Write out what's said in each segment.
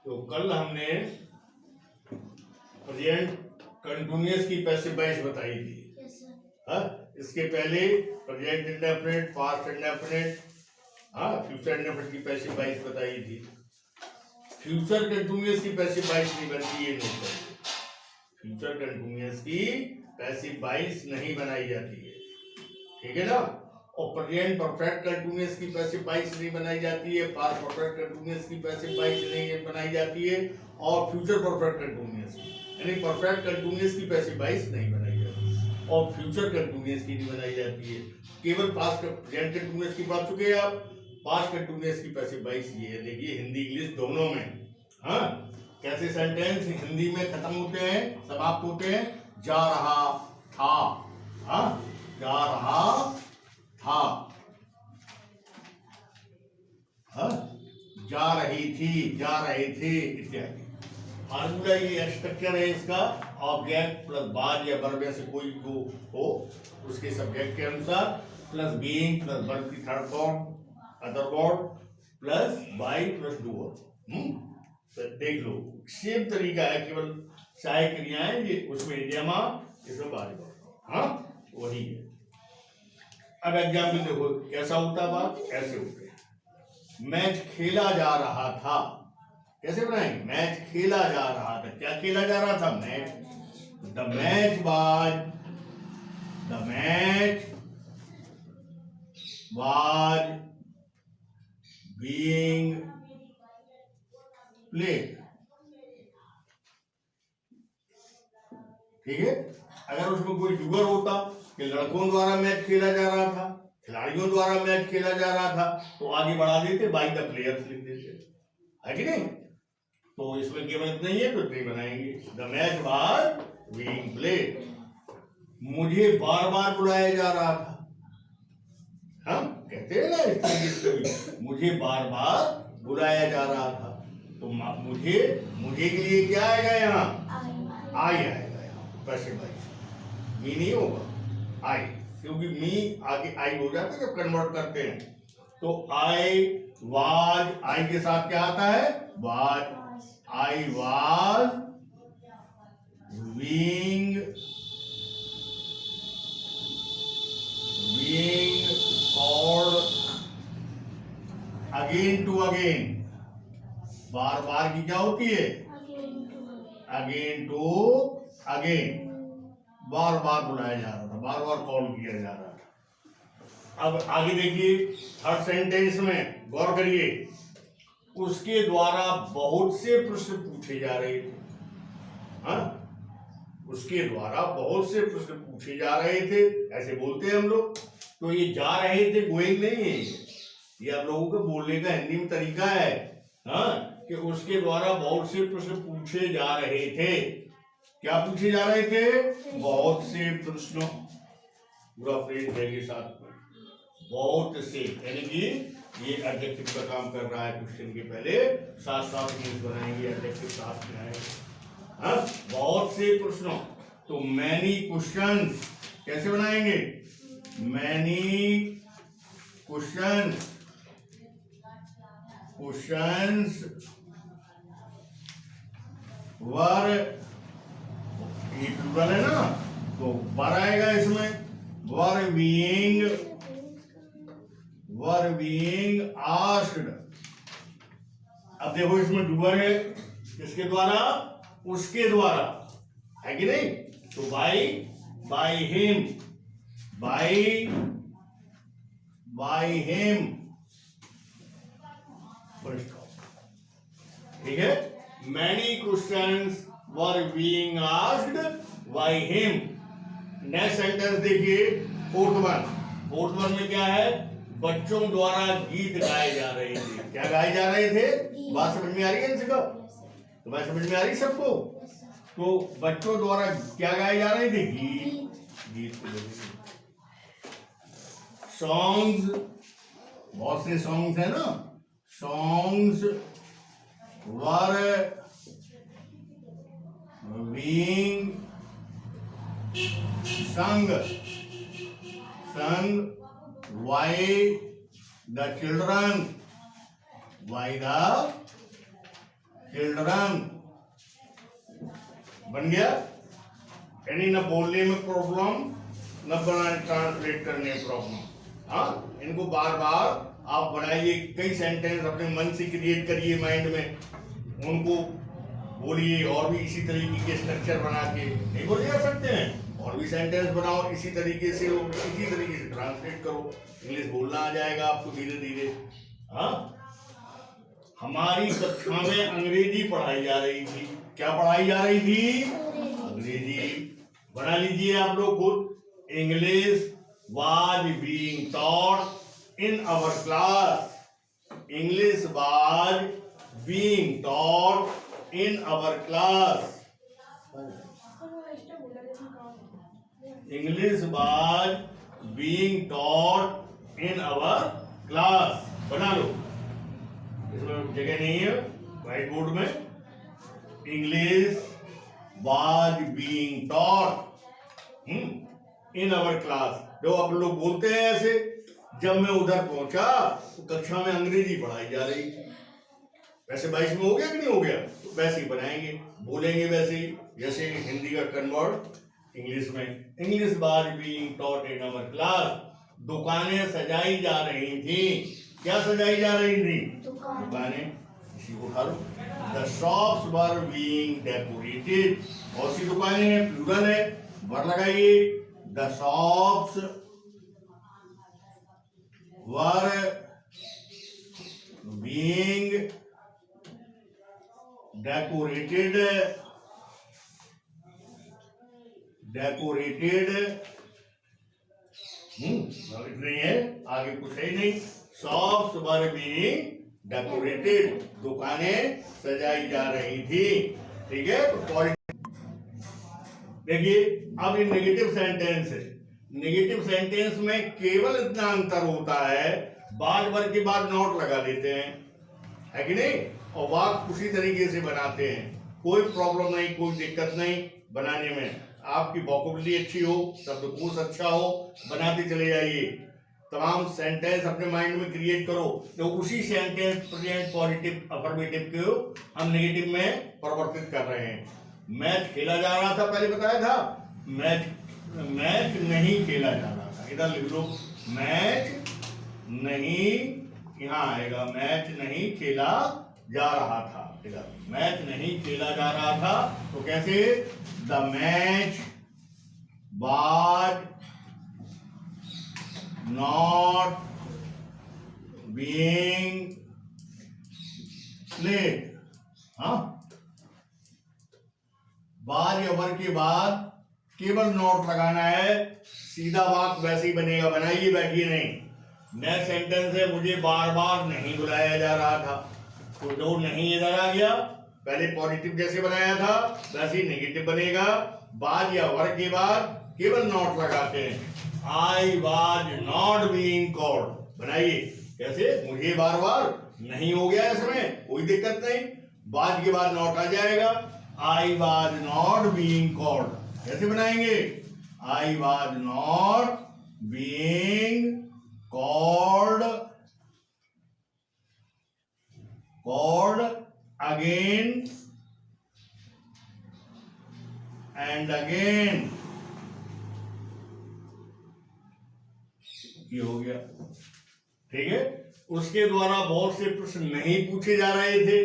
तो कल हमने प्रेजेंट कंटिन्यूअस की पैसिव वॉइस बताई थी। हाँ, इसके पहले प्रेजेंट इंडेफिनिट, पास्ट इंडेफिनिट, हाँ, फ्यूचर इंडेफिनिट की पैसिव वॉइस बताई थी। फ्यूचर कंटिन्यूअस की पैसिव वॉइस नहीं बनती, ये नोट करिए। फ्यूचर कंटिन्यूअस की पैसिव वॉइस नहीं बनाई जाती है, ठीक है ना। और प्रेजेंट परफेक्ट कंटिन्यूअस की पैसिव वॉइस नहीं बनाई जाती है, पास्ट परफेक्ट कंटिन्यूअस की पैसिव वॉइस नहीं बनाई जाती है, और फ्यूचर परफेक्ट कंटिन्यूअस की यानी परफेक्ट कंटिन्यूअस की पैसिव वॉइस नहीं बनाई जाती है, और फ्यूचर कंटिन्यूअस की नहीं बनाई जाती है। केवल पास्ट प्रेजेंट कंटिन्यूअस की पढ़ चुके हैं आप। पास्ट कंटिन्यूअस की पैसिव वॉइस ये है, देखिए हिंदी इंग्लिश दोनों में। हाँ, कैसे सेंटेंस हिंदी में खत्म होते हैं, समाप्त होते हैं? जा रहा था, हाँ, जा रहा था, हाँ, जा रही थी, जा रहे थे इत्यादि। फार्मूला ये स्ट्रक्चर है इसका, ऑब्जेक्ट प्लस बाद या वर्ब में से कोई हो उसके सब्जेक्ट के अनुसार, प्लस बीइंग प्लस वर्ब की third form other word plus by plus doer. तो देख लो सेम तरीका है, केवल सहायक क्रियाएं ये उसमें इडियमा, इसमें बारी, हाँ वही है। अब एग्जाम्पल देखो कैसा होता है, बात ऐसे होते हैं। मैच खेला जा रहा था, कैसे बनाएंगे? मैच खेला जा रहा था, क्या खेला जा रहा था? Match. The match was being played, ठीक है। अगर उसमें कोई डूअर होता कि लड़कों द्वारा मैच खेला जा रहा था, खिलाड़ियों द्वारा मैच खेला जा रहा था, तो आगे बढ़ा देते, बाय द प्लेयर्स लिख देते, है कि नहीं। तो इसमें केवल इतना ही है, तो इतने बनाएंगे। The match was being played. मुझे बार बार बुलाया जा रहा था, हम कहते हैं ना इस तरीके से, मुझे बार बार बुलाया जा रहा था। तो मुझे के लिए क्या आएगा यहाँ? आई आएगा यहाँ, वैसे भाई मी नहीं होगा, आई, क्योंकि मी आगे आई हो जाता है जब कन्वर्ट करते हैं। तो आई वाज, आई के साथ क्या आता है? Was. I was being called again to again. बार बार की क्या होती है? अगेन टू अगेन, बार बार बुलाया जा रहा था, बार बार कॉल किया जा रहा था। अब आगे देखिए थर्ड सेंटेंस में गौर करिए, उसके द्वारा बहुत से प्रश्न पूछे जा रहे थे, हाँ, उसके द्वारा बहुत से प्रश्न पूछे जा रहे थे, ऐसे बोलते हैं हम लोग। तो ये जा रहे थे गोइंग नहीं है, ये आप लोगों को बोलने का हिंदी में तरीका है, हाँ, कि उसके द्वारा बहुत से प्रश्न पूछे जा रहे थे। क्या पूछे जा रहे थे? बहुत से प्रश्न, पूरा फ्रेज देंगे साथ में, बहुत से, यानी कि ये एडजेक्टिव का काम कर रहा है। क्वेश्चन के पहले साथ साथ मीन्स बनाएंगे, एडजेक्टिव साथ में आएगा, हाँ, बहुत से प्रश्नों। तो मैनी क्वेश्चंस कैसे बनाएंगे? मैनी क्वेश्चंस वर, ये प्लूरल है ना, तो वर आएगा इसमें, वर बीइंग आस्क्ड। अब देखो इसमें डूअर है, किसके द्वारा? उसके द्वारा, है कि नहीं। तो बाय हिम, बाय हिम, ठीक है। Many questions were being asked by him. Next sentence देखिए, फोर्थ वन में क्या है? बच्चों द्वारा गीत गाए जा रहे थे। क्या गाए जा रहे थे? बात समझ में आ रही है इनसे? तो बात समझ में आ रही सबको? तो बच्चों द्वारा क्या गाए जा रहे थे? गीत। सॉन्ग्स, बहुत से सॉन्ग्स है ना, songs were being sung by the children बन गया। यानी न बोलने में प्रॉब्लम, न बनाने ट्रांसलेट करने में प्रॉब्लम। हाँ, इनको बार बार आप बनाइए, कई सेंटेंस अपने मन से क्रिएट करिए माइंड में, उनको बोलिए, और भी इसी तरीके के स्ट्रक्चर बना के नहीं बोले जा सकते हैं, और भी सेंटेंस बनाओ इसी तरीके से, इसी तरीके से ट्रांसलेट करो, इंग्लिश बोलना आ जाएगा आपको धीरे धीरे। हाँ, हमारी कक्षा में अंग्रेजी पढ़ाई जा रही थी। क्या पढ़ाई जा रही थी? अंग्रेजी। बना लीजिए आप लोग खुद। English was being taught in our class. English was being taught in our class. English was being taught in our class. बना लो, इसमें जगह नहीं है व्हाइट बोर्ड में। English was being taught in our class. जो आप लोग बोलते हैं ऐसे, जब मैं उधर पहुंचा तो कक्षा में अंग्रेजी पढ़ाई जा रही थी। वैसे 22 में हो गया कि नहीं हो गया? तो वैसे ही बनाएंगे, बोलेंगे वैसे ही, जैसे हिंदी का कन्वर्ट इंग्लिश में। English was being taught in our class. दुकानें सजाई जा रही थी। क्या सजाई जा रही थी? दुकानें। इसी को उठा लो। The shops were being decorated. और सी दुकानें हैं, प्लूरल है, वर लगाइए। The shops were being decorated. नहीं है, आगे कुछ है ही नहीं। Shops were being decorated. दुकानें सजाई जा रही थी। ठीक है, तो देखिए अब ये नेगेटिव सेंटेंस है। नेगेटिव सेंटेंस में केवल इतना अंतर होता है, बाद वर्ग के बाद नॉट लगा देते हैं, है कि नहीं, और वाक्य उसी तरीके से बनाते हैं। कोई प्रॉब्लम नहीं, कोई दिक्कत नहीं बनाने में। आपकी वोकैबुलरी अच्छी हो, शब्दकोश अच्छा हो, बनाते चले जाइए। तमाम सेंटेंस अपने माइंड में क्रिएट करो, तो उसी सेंटेंस प्रेजेंट पॉजिटिव अफर्मेटिव को हम नेगेटिव में परिवर्तित कर रहे हैं। मैच खेला जा रहा था, पहले बताया था। मैच नहीं खेला जा रहा था, इधर लिख लो। मैच नहीं, यहाँ आएगा, मैच नहीं खेला जा रहा था। इधर मैच नहीं खेला जा रहा था, तो कैसे? The match was not being played. हाँ, बाद या वर के बाद केवल नॉट लगाना है, सीधा वाक्य वैसे ही बनेगा। बनाइए, बैठिए नहीं। नेक्स्ट सेंटेंस है, मुझे बार बार नहीं बुलाया जा रहा था। तो जो नहीं इधर आ गया, पहले पॉजिटिव जैसे बनाया था वैसे ही नेगेटिव बनेगा। बाद या वर के बाद केवल नॉट लगाते हैं। I was not being called. बनाइए, कैसे? मुझे बार बार नहीं हो गया, इसमें कोई दिक्कत नहीं, बाद के बाद नॉट आ जाएगा। I was not being called। कैसे बनाएंगे? I was not being called again and again। ये हो गया, ठीक है। उसके द्वारा बहुत से प्रश्न नहीं पूछे जा रहे थे,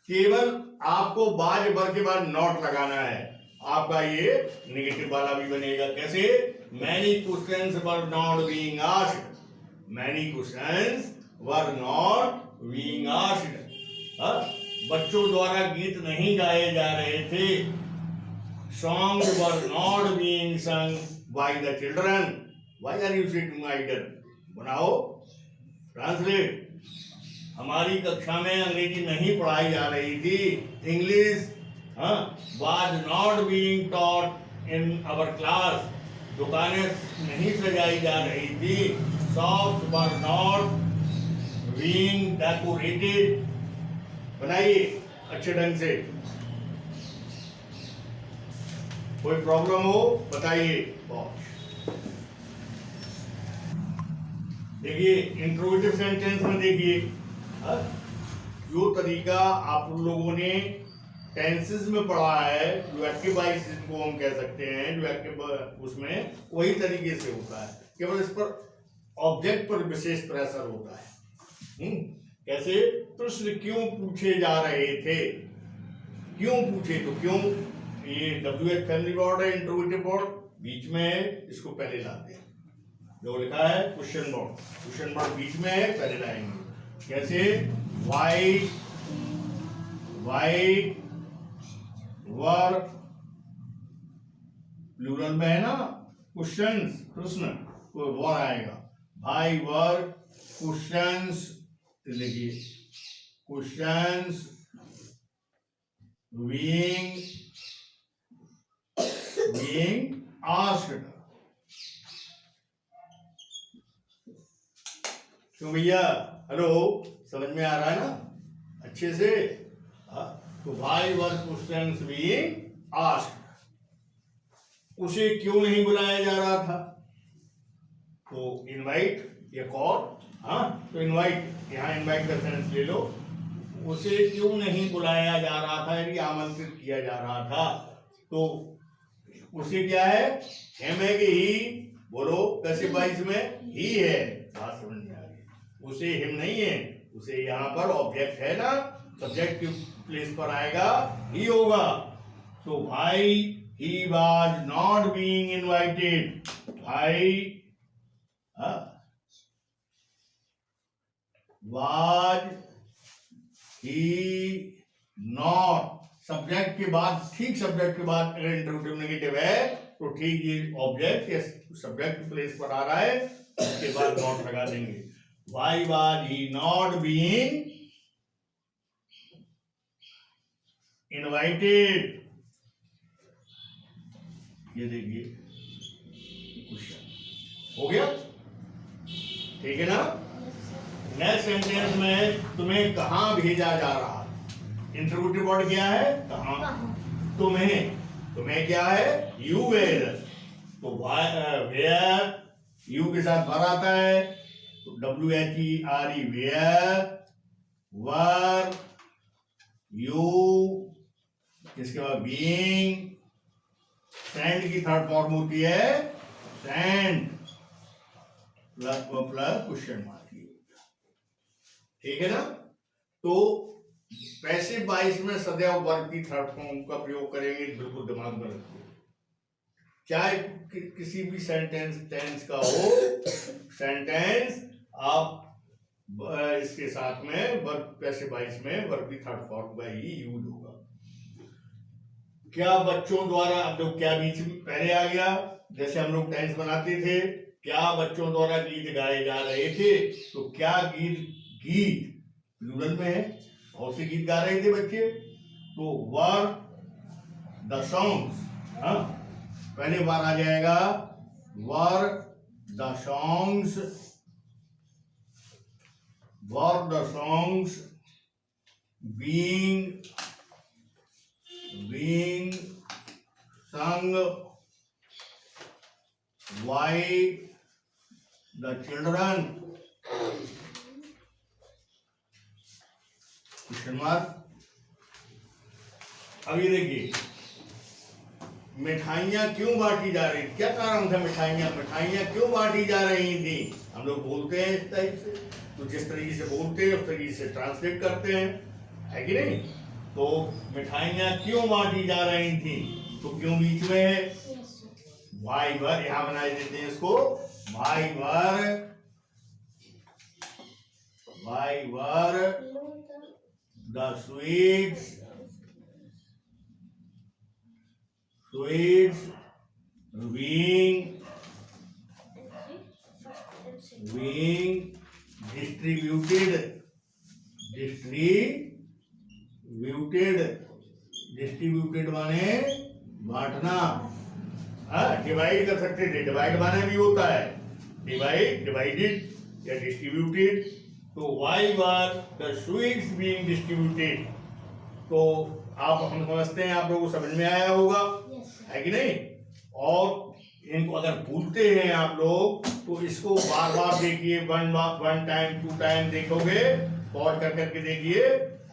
केवल आपको बाद वर के बाद नॉट लगाना है। आपका ये नेगेटिव वाला भी बनेगा। कैसे? Many questions were not being asked. Many questions were not being asked. बच्चों द्वारा गीत नहीं गाए जा रहे थे। Songs were not being sung by the children. Why are you sitting idle? बनाओ, ट्रांसलेट। हमारी कक्षा में अंग्रेजी नहीं पढ़ाई जा रही थी। English was not being taught in our class. दुकानें नहीं सजाई जा रही थी। Shops were not being decorated. बनाइए अच्छे ढंग से। कोई प्रॉब्लम हो बताइए। देखिए इंट्रोगेटिव सेंटेंस में देखिए, जो तरीका आप लोगों ने टेंसेस में पढ़ा है, जो एक्टिव वॉइस जिनको हम कह सकते हैं, जो एक्टिव उसमें वही तरीके से होता है, केवल इस पर ऑब्जेक्ट पर विशेष प्रेशर होता है। कैसे? प्रश्न क्यों पूछे जा रहे थे, क्यों पूछे, तो क्यों, ये WH फैमिली वर्ड है, इंट्रोगेटिव वर्ड बीच में है, इसको पहले लाते हैं। जो लिखा है क्वेश्चन वर्ड बीच में है, पहले लाएंगे। कैसे? वाई वर प्लूरल में है ना, क्वेश्चंस प्रश्न, तो वर आएगा। भाई वर क्वेश्चंस, लिखिए क्वेश्चंस being asked। क्यों भैया, हेलो, समझ में आ रहा है ना अच्छे से? तो भाई वर क्वेश्चंस बीइंग आस्क्ड, उसे क्यों नहीं बुलाया जा रहा था? तो इनवाइट या कॉल, तो इनवाइट, यहाँ इनवाइट का सेंस ले लो। उसे क्यों नहीं बुलाया जा रहा था, यदि आमंत्रित किया जा रहा था, तो उसे क्या है, हिम है कि ही? बोलो, पैसिव वॉइस में ही है, बात समझ में आ गई। उसे हिम नहीं है, उसे यहाँ पर ऑब्जेक्ट है ना, सब्जेक्ट की प्लेस पर आएगा ही होगा। तो भाई he was not being invited, भाई वाज ही नॉट, सब्जेक्ट के बाद, ठीक सब्जेक्ट के बाद अगर इंटरोगेटिव नेगेटिव है तो ठीक ये ऑब्जेक्ट या सब्जेक्ट प्लेस पर आ रहा है, उसके बाद नॉट लगा देंगे। Why was he not being invited, ये देखिए क्वेश्चन हो गया, ठीक है ना। नेक्स्ट सेंटेंस में तुम्हें कहां भेजा जा रहा है, इंट्रोगेटिव वर्ड क्या है, कहां, तुम्हें क्या है, यू वेयर, तो वेयर यू के साथ भर आता है, तो WHERE वेयर, वर यू, इसके बाद बीइंग, सेंड की थर्ड फॉर्म होती है सेंड प्लस क्वेश्चन मार्क, ठीक है ना। तो पैसिव वॉइस में सदैव वर्ब की थर्ड फॉर्म का प्रयोग करेंगे, बिल्कुल दिमाग में रखो। चाहे किसी भी सेंटेंस टेंस का हो, सेंटेंस आप इसके साथ में वर्ब, पैसिव वॉइस में वर्ब की थर्ड फॉर्म का ही यूज होगा। क्या बच्चों द्वारा, अब लोग क्या बीच में पहले आ गया, जैसे हम लोग टेंस बनाते थे, क्या बच्चों द्वारा गीत गाए जा रहे थे, तो क्या गीत प्लूरल में है, बहुत से गीत गा रहे थे बच्चे, तो वर द सॉन्ग्स, पहले बार आ जाएगा were the songs, being sung by the children, question mark. अभी देखिए, मिठाइयाँ क्यों बांटी जा रही, क्या कारण था, मिठाइयाँ क्यों बांटी जा रही थी? हम लोग बोलते हैं इस टाइप से, तो जिस तरीके से बोलते हैं उस तरीके से ट्रांसलेट करते हैं, है कि नहीं। तो मिठाइयाँ क्यों बांटी जा रही थी, तो क्यों बीच में है, भाई वर, यहां बनाए देते हैं इसको, भाई were the sweets being distributed माने बांटना, डिवाइड कर सकते थे, डिवाइड माने भी होता है डिवाइडेड या डिस्ट्रीब्यूटेड। तो why were the sweets being distributed, तो आप, हम समझते हैं आप लोगों को समझ में आया होगा, है कि नहीं। और इनको अगर भूलते हैं आप लोग तो इसको बार बार देखिए, वन टाइम 2 टाइम देखोगे, पॉज कर करके देखिए,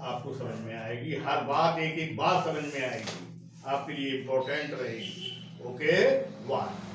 आपको समझ में आएगी, हर बात एक एक बात समझ में आएगी, आपके लिए इम्पोर्टेंट रहेगी। ओके, 1